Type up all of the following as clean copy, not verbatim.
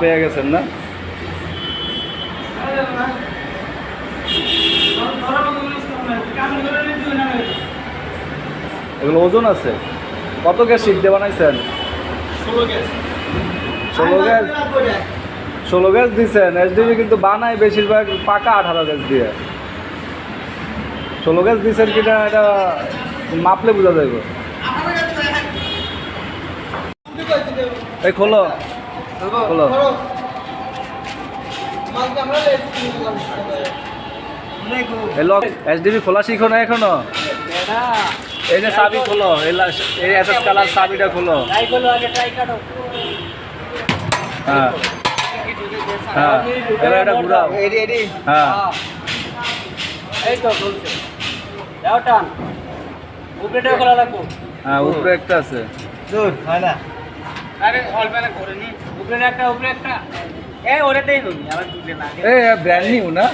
পেয়ে গেছেন না? এগুলো ওজন আছে? কত গ্যাস শিট দিয়ে বানাইছেন? 16 গ্যাস দিচ্ছেন। এসডিবি কিন্তু বানায় বেশিরভাগ পাকা 18 গ্যাস দিয়ে। 16 গ্যাস দিচ্ছেন কিনা এটা মাপলে বোঝা যাবে। এই খোলো খোলো। এসডিবি খোলা শিখো না এখনো? এই যে চাবি খোলো, এই এসএস কালার চাবিটা খোলো। হ্যাঁ হ্যাঁ, এবার এটা ঘুরাও। হ্যাঁ হ্যাঁ, উপরে একটা আছে। ব্র্যান্ড নিউ না?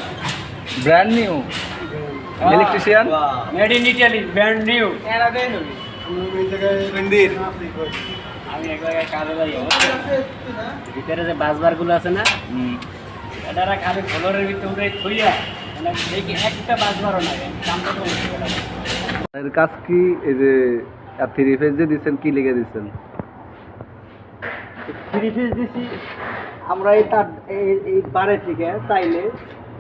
Brand new electrician, made in Italy, brand new. আমি এক জায়গায় কাজে যাই, ভিতরে যে বাসবার গুলো আছে না, এটা খালি ফ্লোরের ভিতরে থইয়া মানে দেখি একটা বাসবারও না। এর কাজ কি? এই যে 3 ফেজ যে দিচ্ছেন, কি লিখে দিচ্ছেন? 3 ফেজ দিছি আমরা। এই তার এই বারে থেকে চাইলে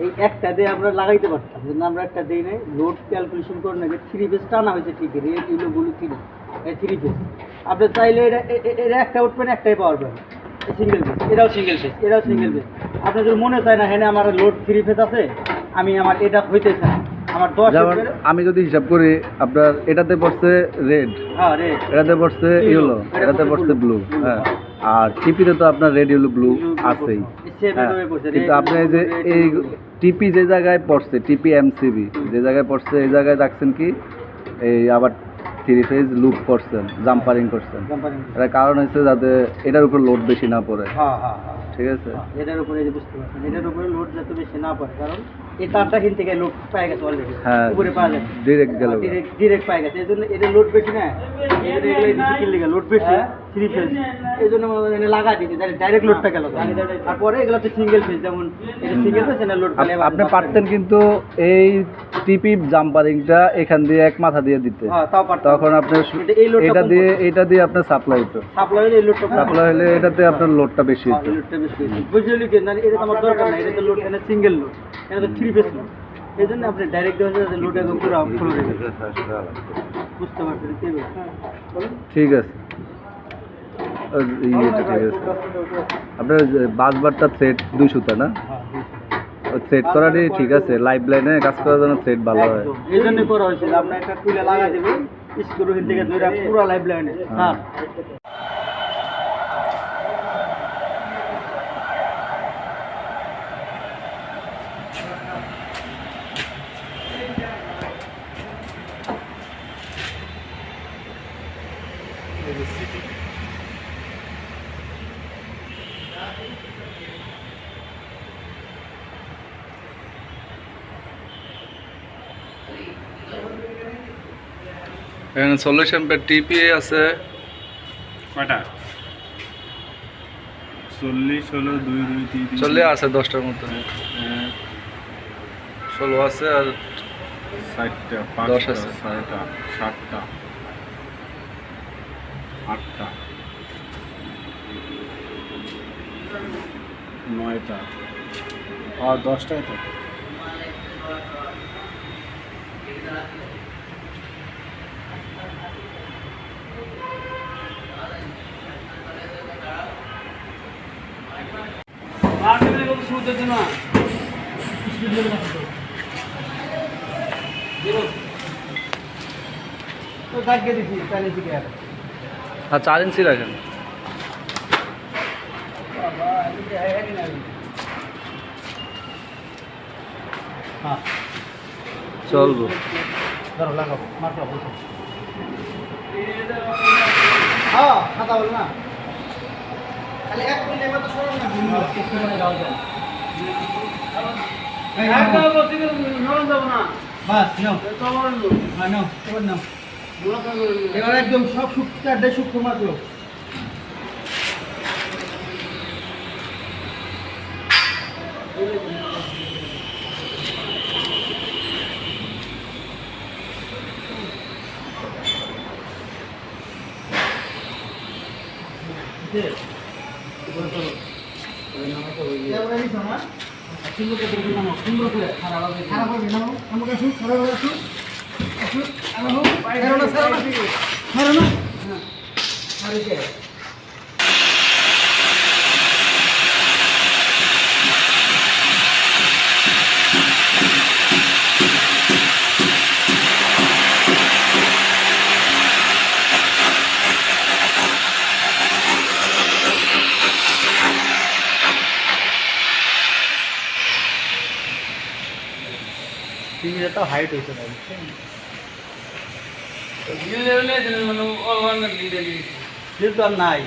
এই একটা দিয়ে আমরা লাগাইতে পারতাম, কিন্তু আমরা একটা দিই নাই। লোড ক্যালকুলেশন করে নাকি 3 ফেজ টানা হয়েছে ঠিকই, রেট এগুলো বলি 3 ফেজ। আপনি চাইলে এটা একটা উঠবেন, একটাই পাওয়ার পাবেন। সিঙ্গেল ফেজ, এটাও সিঙ্গেল ফেজ, এটাও সিঙ্গেল ফেজ। আপনি যদি মনে চায় না হ্যাঁ আমার লোড 3 ফেজ আছে, আমি আমার এটা হইতে চাই, আমার 10। যেমন আমি যদি হিসাব করি, আপনার এটাতে পড়ছে রেড, হ্যাঁ রেড, এটাতে পড়ছে ইয়েলো, এটাতে পড়ছে ব্লু। হ্যাঁ, আর টিপিতে তো আপনার রেড ইয়েলো ব্লু আছেই। কিন্তু আপনি যে এই টিপি যে জায়গায় পড়ছে, টিপি এমসিবি যে জায়গায় পড়ছে, এই জায়গায় রাখছেন কি এই আবার 3 ফেজ লুপ করছেন, জাম্পারিং করছেন। এটার কারণ হচ্ছে যাতে এটার উপর লোড বেশি না পড়ে। ঠিক আছে, এটার উপরে বুঝতে পারছেন, এটার উপরে লোড যাতে বেশি না পড়ে, কারণ এই তারটা কিনতে গেলে লোড পায়ে গেছে অলরেডি। হ্যাঁ, উপরে পাওয়া যায় ডিরেক্ট গেল, ডিরেক্ট পায়ে গেছে। এই জন্য এটা লোড বেশি না, এগুলো বেশি কিনলে লোড বেশি 3 ফেজ। এই জন্য লাগা দিতে ডাইরেক্ট লোডটা গেল। তারপরে এগুলো হচ্ছে সিঙ্গেল ফেজ, যেমন এটা সিঙ্গেল ফেজ না, লোড আপনি পারতেন কিন্তু এই টিপি জাম্পারিংটা এখান দিয়ে এক মাথা দিয়ে দিতে, তখন আপনার এটা দিয়ে আপনার সাপ্লাই হতো। সাপ্লাই হলে এটাতে আপনার লোডটা বেশি হতো। বুঝলি কি না? এটা তো আমার দরকার না, এটা তো লোড, এটা সিঙ্গেল লোড, এটা তো 3 ফেজ লোড। এই জন্য আপনি ডাইরেক্ট দেওয়া যায়, লোড একদম পুরো ফুল হয়ে যাবে। বুঝতে পারছেন? ঠিক আছে, ঠিক আছে। আপনার বাসবারটা থ্রেড 2 সুতা না? থ্রেড করাটাই ঠিক আছে, লাইফ লাইনে কাজ করার জন্য থ্রেড ভালো হয়। এই জন্য করা হয়েছিল, আপনার একটা তুলে লাগা দেবেন স্ক্রু থেকে ধরে পুরো লাইফ লাইনে। হ্যাঁ, এখানে সলিউশন পে টিপি আছে কয়টা? 40 হলো 2 2 3 চলে আছে 10টার মতো। 16 আছে আর 60টা, 10 5টা, আছে, 6টা, 7টা, 8টা, 9টা আর 10টাই তো। আর 4 ইঞ্চি রাখেন। চলবো, খাতা বল না, খালি এক মিনিট এবার তো সরল না, বাস নাও, নাও, এবার নাও। এবার একদম সব চারটে সূক্ষ্ম মাত্র। টিভিটা তো হাইট হয়েছে না বুঝছেন? কিন্তু আর নাই